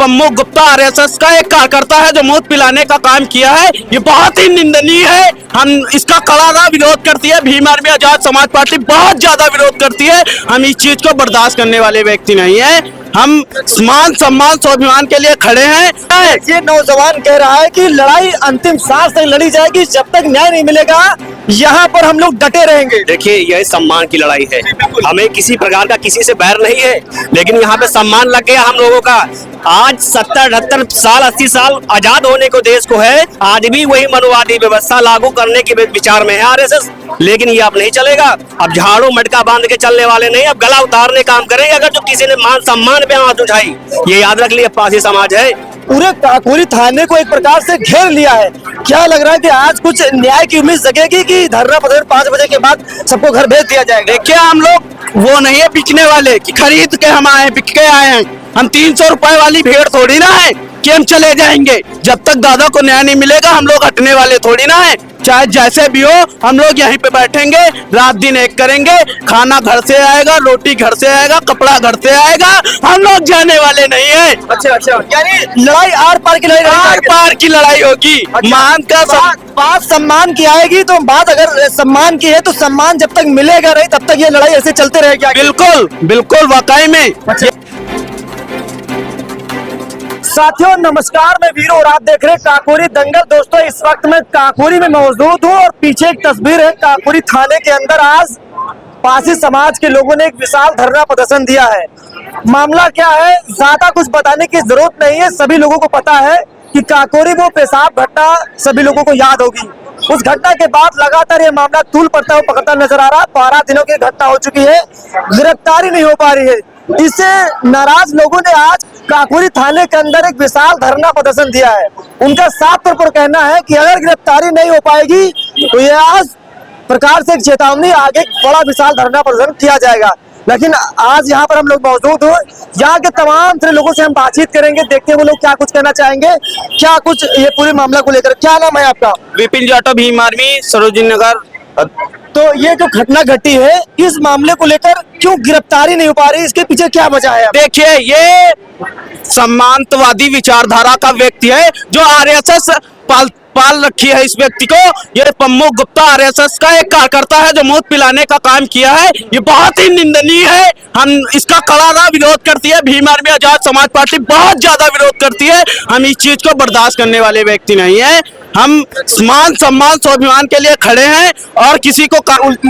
Pammu Gupta RSS का एक कार्यकर्ता है जो मौत पिलाने का काम किया है। ये बहुत ही निंदनीय है। हम इसका कड़ा विरोध करती है। भीम आर्मी आजाद समाज पार्टी बहुत ज्यादा विरोध करती है। हम इस चीज को बर्दाश्त करने वाले व्यक्ति नहीं है। हम मान सम्मान स्वाभिमान के लिए खड़े हैं। ये नौजवान कह रहा है कि लड़ाई अंतिम सांस तक लड़ी जाएगी, जब तक न्याय नहीं मिलेगा यहाँ पर हम लोग डटे रहेंगे। देखिए, यह सम्मान की लड़ाई है। हमें किसी प्रकार का किसी से बैर नहीं है, लेकिन यहाँ पे सम्मान लग गया हम लोगों का। आज 70-78 साल 80 साल आजाद होने को देश को है, आज भी वही मनुवादी व्यवस्था लागू करने के विचार में है आरएसएस। लेकिन ये अब नहीं चलेगा। अब झाड़ू मटका बांध के चलने वाले नहीं, अब गला उतारने काम करेंगे। अगर जो किसी ने मान सम्मान पे आंच उठाई, ये याद रख लिया, पासी समाज है। पूरे काकोरी थाने को एक प्रकार से घेर लिया है। क्या लग रहा है कि आज कुछ न्याय की उम्मीद जगेगी कि धरना प्रदर्शन 5 बजे के बाद सबको घर भेज दिया जाएगा? देखिए, हम लोग वो नहीं है बिकने वाले कि खरीद के हम आए, बिक के आए हैं। हम 300 रुपए वाली भेड़ थोड़ी ना है कि हम चले जाएंगे। जब तक दादा को न्याय नहीं मिलेगा हम लोग हटने वाले थोड़ी ना है। चाहे जैसे भी हो, हम लोग यहीं पे बैठेंगे, रात दिन एक करेंगे। खाना घर से आएगा, रोटी घर से आएगा, कपड़ा घर से आएगा। हम लोग जाने वाले नहीं है। अच्छा, यानी लड़ाई आर पार की लड़ाई, आर पार की लड़ाई होगी। मान का बात सम्मान की आएगी, तो बात अगर सम्मान की है तो सम्मान जब तक मिलेगा नहीं तब तक ये लड़ाई ऐसे चलते रहेगी। बिल्कुल बिल्कुल, वाकई में। साथियों नमस्कार, मैं वीरू और आप देख रहे हैं काकोरी दंगल। दोस्तों, इस वक्त मैं काकोरी में मौजूद हूँ और पीछे एक तस्वीर है। काकोरी थाने के अंदर आज पासी समाज के लोगों ने एक विशाल धरना प्रदर्शन दिया है। मामला क्या है, ज्यादा कुछ बताने की जरूरत नहीं है। सभी लोगों को पता है कि काकोरी वो पेशाब घटना सभी लोगों को याद होगी। उस घटना के बाद लगातार ये मामला तूल पड़ता हुआ पकड़ता नजर आ रहा। 12 दिनों की घटना हो चुकी है, गिरफ्तारी नहीं हो पा रही है। इससे नाराज लोगों ने आज काकोरी थाने के अंदर एक विशाल धरना प्रदर्शन दिया है। उनका साफ तौर पर कहना है कि अगर गिरफ्तारी नहीं हो पाएगी तो ये आज प्रकार से एक चेतावनी, आगे बड़ा विशाल धरना प्रदर्शन किया जाएगा। लेकिन आज यहाँ पर हम लोग मौजूद हो, यहाँ के तमाम तरह लोगों से हम बातचीत करेंगे, देखते हैं वो लोग क्या कुछ कहना चाहेंगे, क्या कुछ ये पूरे मामला को लेकर। क्या नाम है आपका? विपिन जाटव, भीम आर्मी, सरोजिनी नगर। तो ये जो घटना घटी है, इस मामले को लेकर क्यों गिरफ्तारी नहीं हो पा रही, इसके पीछे क्या वजह है? देखिए, ये सम्मानवादी विचारधारा का व्यक्ति है जो आरएसएस पाल रखी है इस व्यक्ति को। ये पम्मू गुप्ता आरएसएस का एक कार्यकर्ता है जो मौत पिलाने का काम किया है। ये बहुत ही निंदनीय है। हम इसका कड़ा विरोध करती है। भीम आर्मी आजाद समाज पार्टी बहुत ज्यादा विरोध करती है। हम इस चीज को बर्दाश्त करने वाले व्यक्ति नहीं है। हम मान सम्मान स्वाभिमान के लिए खड़े हैं और किसी को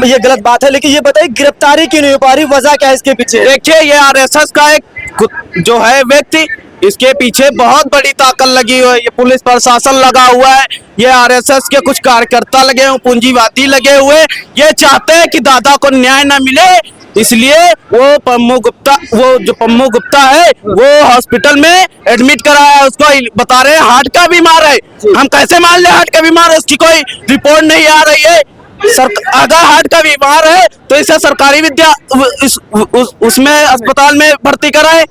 ये गलत बात है, लेकिन ये बताइए गिरफ्तारी क्यों नहीं हो पा रही, वजह क्या है इसके पीछे? देखिए, ये आरएसएस का एक जो है व्यक्ति, इसके पीछे बहुत बड़ी ताकत लगी हुई है। ये पुलिस प्रशासन लगा हुआ है, ये आरएसएस के कुछ कार्यकर्ता लगे हुए, पूंजीवादी लगे हुए। ये चाहते हैं कि दादा को न्याय न मिले, इसलिए वो पम्मू गुप्ता है वो हॉस्पिटल में एडमिट कराया है। उसको बता रहे हैं हार्ट का बीमार है। हम कैसे मान ले हार्ट का बीमार है? उसकी कोई रिपोर्ट नहीं आ रही है। अगर हार्ट का बीमार है तो इसे सरकारी उसमें अस्पताल में भर्ती कराए।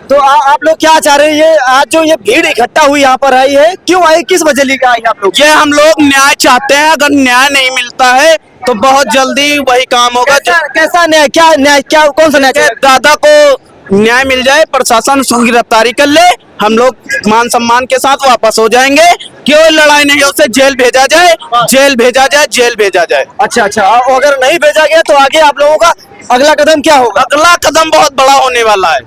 तो आप लोग क्या चाह रहे हैं? ये आज जो ये भीड़ इकट्ठा हुई यहाँ पर आई है, क्यों आई, किस वजह लेकर आई आप लोग? ये हम लोग न्याय चाहते हैं। अगर न्याय नहीं मिलता है तो बहुत जल्दी वही काम होगा। कैसा न्याय? क्या न्याय, क्या कौन सा न्याय? दादा को न्याय मिल जाए, प्रशासन उसकी गिरफ्तारी कर ले, हम लोग मान सम्मान के साथ वापस हो जाएंगे। क्यों लड़ाई नहीं, उसे जेल भेजा जाए, जेल भेजा जाए, जेल भेजा जाए। अच्छा, अगर नहीं भेजा गया तो आगे आप लोगों का अगला कदम क्या होगा? अगला कदम बहुत बड़ा होने वाला है।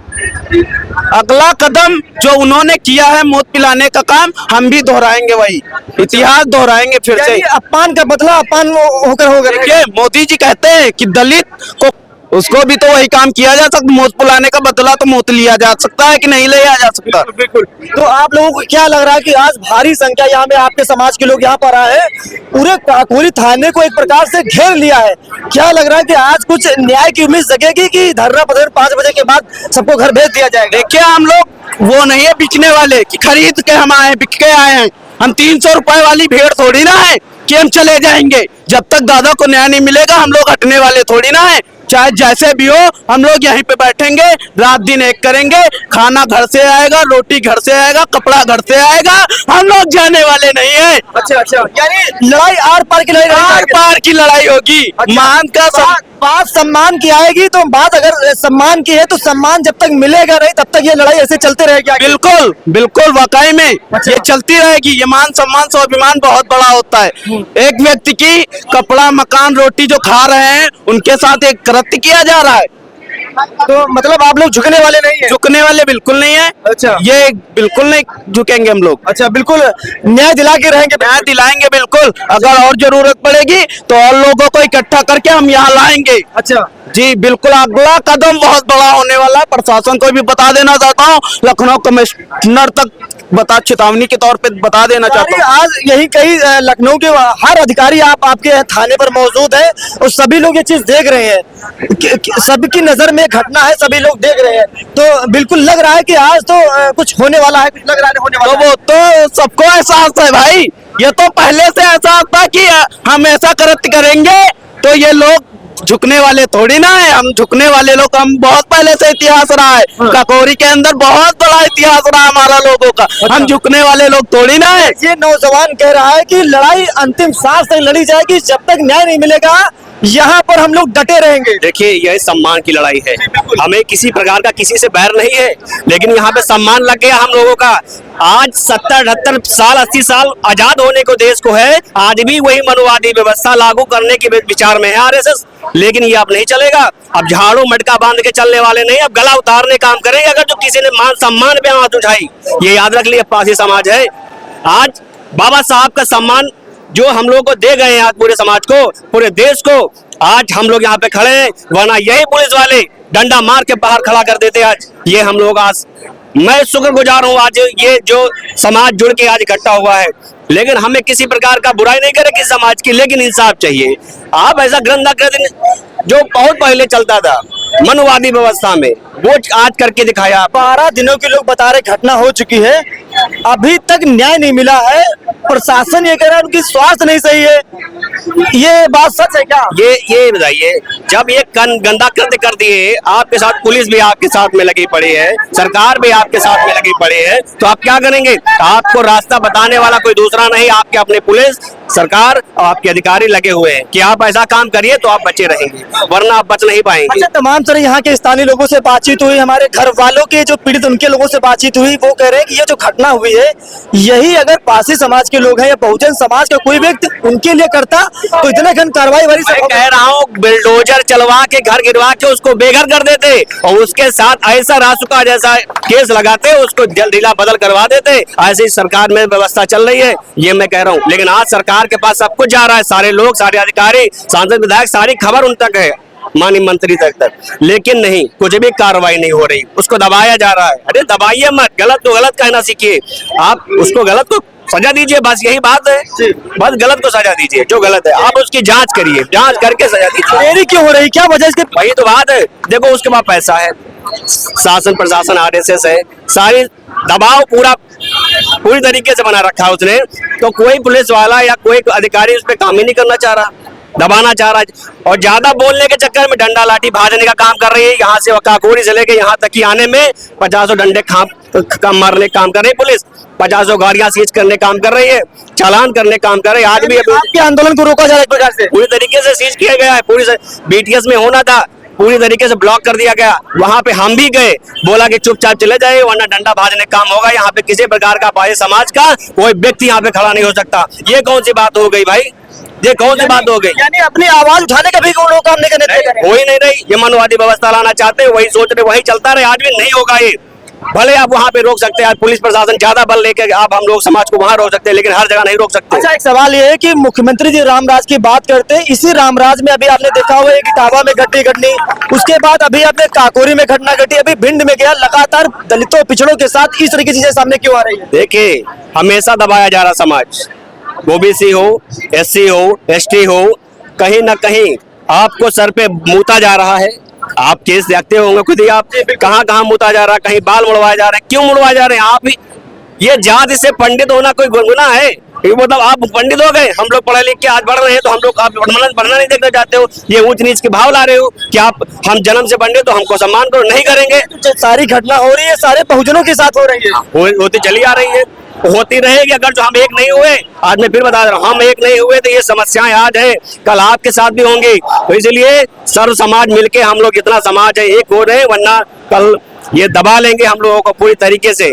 अगला कदम जो उन्होंने किया है मौत पिलाने का काम, हम भी दोहराएंगे, वही इतिहास दोहराएंगे फिर से। अपमान का बदला अपमान होकर होगा। देखिए, मोदी जी कहते हैं कि दलित को, उसको भी तो वही काम किया जा सकता। मौत पिलाने का बदला तो मौत लिया जा सकता है कि नहीं लिया जा सकता? बिल्कुल। तो आप लोगों को क्या लग रहा है कि आज भारी संख्या यहाँ में आपके समाज के लोग यहाँ पर आए हैं, पूरे काकोरी थाने को एक प्रकार से घेर लिया है। क्या लग रहा है कि आज कुछ न्याय की उम्मीद जगेगी कि धरना प्रदर्शन 5 बजे के बाद सबको घर भेज दिया जाएगा? देखिए, हम लोग वो नहीं है बिकने वाले कि खरीद के हम आए, बिक के आए हैं। हम 300 रुपए वाली भेड़ थोड़ी ना है कि हम चले जाएंगे। जब तक दादा को न्याय नहीं मिलेगा हम लोग हटने वाले थोड़ी ना है। चाहे जैसे भी हो, हम लोग यहीं पे बैठेंगे, रात दिन एक करेंगे। खाना घर से आएगा, रोटी घर से आएगा, कपड़ा घर से आएगा। हम लोग जाने वाले नहीं है। अच्छा, यानी लड़ाई आर पार की लड़ाई, आर पार की लड़ाई होगी। मान का बात सम्मान की आएगी तो बात अगर सम्मान की है तो सम्मान जब तक मिलेगा नहीं तब तक ये लड़ाई ऐसे चलते रहेगी आगे। बिल्कुल बिल्कुल वाकई में ये चलती रहेगी। ये मान सम्मान स्वाभिमान बहुत बड़ा होता है। एक व्यक्ति की कपड़ा मकान रोटी जो खा रहे हैं उनके साथ एक कृत्य किया जा रहा है। तो मतलब आप लोग झुकने वाले नहीं है? झुकने वाले बिल्कुल नहीं है। अच्छा। ये बिल्कुल नहीं झुकेंगे हम लोग। अच्छा, बिल्कुल न्याय दिला के रहेंगे। न्याय दिलाएंगे बिल्कुल। अगर और जरूरत पड़ेगी तो और लोगों को इकट्ठा करके हम यहाँ लाएंगे। अच्छा जी बिल्कुल, अगला कदम बहुत बड़ा होने वाला है। प्रशासन को भी बता देना चाहता हूँ, लखनऊ कमिश्नर तक चेतावनी के तौर पे बता देना चाहता हूँ। आज यही कई लखनऊ के हर अधिकारी आपके थाने पर मौजूद है और सभी लोग ये चीज देख रहे हैं। सबकी नजर में घटना है, सभी लोग देख रहे हैं। तो बिल्कुल लग रहा है कि आज तो कुछ होने वाला है, कुछ लग रहा है होने वाला तो वो तो सबको एहसास है भाई। ये तो पहले से एहसास था कि हम ऐसा कृत्य करेंगे तो ये लोग झुकने वाले थोड़ी ना है। हम झुकने वाले लोग, हम बहुत पहले से इतिहास रहा है। काकोरी के अंदर बहुत बड़ा इतिहास रहा हमारा लोगों का। हम झुकने वाले लोग थोड़ी ना है। ये नौजवान कह रहा है कि लड़ाई अंतिम सांस तक लड़ी जाएगी, जब तक न्याय नहीं मिलेगा यहाँ पर हम लोग डटे रहेंगे। देखिए, यह सम्मान की लड़ाई है। हमें किसी प्रकार का किसी से बैर नहीं है, लेकिन यहाँ पे सम्मान लग गया हम लोगों का। आज 70-78 साल 80 साल आजाद होने को देश को है, आज भी वही मनुवादी व्यवस्था लागू करने के विचार में है आरएसएस। लेकिन ये अब नहीं चलेगा। अब झाड़ू मटका बांध के चलने वाले नहीं, अब गला उतारने काम करेंगे। अगर जो किसी ने मान सम्मान पे हाथ उठाई, ये याद रख लिया, पासी समाज है। आज बाबा साहब का सम्मान जो हम लोग को दे गए हैं, आज पूरे समाज को, पूरे देश को, आज हम लोग यहाँ पे खड़े हैं। वरना यही पुलिस वाले डंडा मार के बाहर खड़ा कर देते। आज ये हम लोग, आज मैं शुक्रगुजार हूँ आज ये जो समाज जुड़ के आज इकट्ठा हुआ है। लेकिन हमें किसी प्रकार का बुराई नहीं करे किसी समाज की, लेकिन इंसाफ चाहिए। आप ऐसा ग्रंथाकृति जो बहुत पहले चलता था मनुवादी व्यवस्था में, वो आज करके दिखाया। 12 दिनों के लोग बता रहे घटना हो चुकी है, अभी तक न्याय नहीं मिला है। प्रशासन ये कह रहा है उनकी स्वास्थ्य नहीं सही है, ये बात सच है क्या? ये बताइए, जब ये गंदा कृत्य कर दिए, आपके साथ पुलिस भी आपके साथ में लगी पड़ी है, सरकार भी आपके साथ में लगी पड़ी है, तो आप क्या करेंगे? आपको रास्ता बताने वाला कोई दूसरा नहीं, आपके अपने पुलिस, सरकार और आपके अधिकारी लगे हुए हैं कि आप ऐसा काम करिए तो आप बचे रहेंगे, वरना आप बच नहीं पाएंगे। अच्छा, तमाम तरह यहाँ के स्थानीय लोगों से बातचीत हुई, हमारे घर वालों के जो पीड़ित उनके लोगों से बातचीत हुई, वो कह रहे हैं कि ये जो घटना हुई है, यही अगर पासी समाज के लोग हैं या बहुजन समाज का कोई व्यक्ति उनके लिए करता तो इतना घन कार्रवाई वाली मैं कह रहा हूँ, बिल्डोजर चलवा के घर गिरवा के उसको बेघर कर देते और उसके साथ ऐसा रासुका जैसा केस लगाते, उसको ढीला बदल करवा देते। ऐसी सरकार में व्यवस्था चल रही है, ये मैं कह रहा हूँ। लेकिन आज सरकार के पास सब कुछ जा रहा है, सारे लोग, सारे अधिकारी, सांसद, विधायक, सारी खबर उन तक है, माननीय मंत्री तक, लेकिन नहीं, कुछ भी कार्रवाई नहीं हो रही, उसको दबाया जा रहा है। अरे दबाइए मत, गलत तो गलत कहना सीखिए, आप उसको गलत को सजा दीजिए, बस यही बात है। बस गलत को सजा दीजिए, जो गलत है आप उसकी जांच करिए, जांच करके सजा दीजिए। देरी क्यों हो रही, क्या वजह इसके? वही तो बात है। देखो, उसके पास पैसा है, शासन प्रशासन आरएसएस है, सारी दबाव पूरी तरीके से बना रखा है उसने, तो कोई पुलिस वाला या कोई अधिकारी उस पर काम ही नहीं करना चाह रहा, दबाना चाह रहा है। और ज्यादा बोलने के चक्कर में डंडा लाठी भाजने का काम कर रही है। यहाँ से काकोरी से लेके यहाँ तक की आने में 50 डंडे मारने काम कर रही है पुलिस, 50 गाड़ियां सीज करने काम कर रही है, चालान करने काम कर रही है। आज भी आपके आंदोलन को रोका जा रहा है एक प्रकार से, पूरी तरीके से सीज किया गया है। पूरी बीटीएस में होना था, पूरी तरीके से ब्लॉक कर दिया गया। वहां पे हम भी गए, बोला कि चुपचाप चले जाए वरना डंडा भाजने काम होगा। यहाँ पे किसी प्रकार का पासी समाज का कोई व्यक्ति यहाँ पे खड़ा नहीं हो सकता। ये कौन सी बात हो गई भाई, ये कौन सी बात हो गई? यानी अपनी आवाज उठाने का भी कोई काम नहीं करने, वही नहीं रही। ये मनवादी व्यवस्था लाना चाहते हैं, वही सोच रहे, वही चलता रहे। आज भी नहीं होगा ये। भले आप वहाँ पे रोक सकते हैं, पुलिस प्रशासन ज्यादा बल लेकर आप हम लोग समाज को वहाँ रोक सकते हैं, लेकिन हर जगह नहीं रोक सकते। अच्छा, एक सवाल ये है कि मुख्यमंत्री जी रामराज की बात करते हैं, इसी रामराज में अभी आपने देखा हुआ है कि इटावा में घटनी, उसके बाद अभी आपने काकोरी में घटना घटी, अभी भिंड में गया। लगातार दलितों पिछड़ों के साथ इस तरह की चीजें सामने क्यों आ रही है? देखिए, हमेशा दबाया जा रहा समाज, ओबीसी हो, एससी हो, एसटी हो, कहीं ना कहीं आपको सर पे मूता जा रहा है। आप केस देखते होंगे खुद ही, आप कहाँ मूता जा रहा है, कहीं बाल मुड़वाए जा रहे हैं। क्यों मुड़वाए जा रहे हैं? आप ही ये जाति से पंडित होना कोई गुनाह है? ये मतलब आप पंडित हो गए, हम लोग पढ़े लिख के आज बढ़ रहे हैं तो हम लोग आप बढ़ना नहीं देखना चाहते हो? ये ऊंच नीच के भाव ला रहे हो कि आप हम जन्म से पंडित तो हमको सम्मान करो, नहीं करेंगे। सारी घटना हो रही है, सारे बहुजनों के साथ हो रही है, होती चली आ रही है। होती रहेगी। अगर जो हम एक नहीं हुए, आज मैं फिर बता रहा हूँ, हम एक नहीं हुए तो ये समस्याएं आज है, कल आपके साथ भी होंगी। तो इसलिए सर्व समाज मिलके, हम लोग इतना समाज है एक हो रहे हैं, वरना कल ये दबा लेंगे हम लोगों को पूरी तरीके से।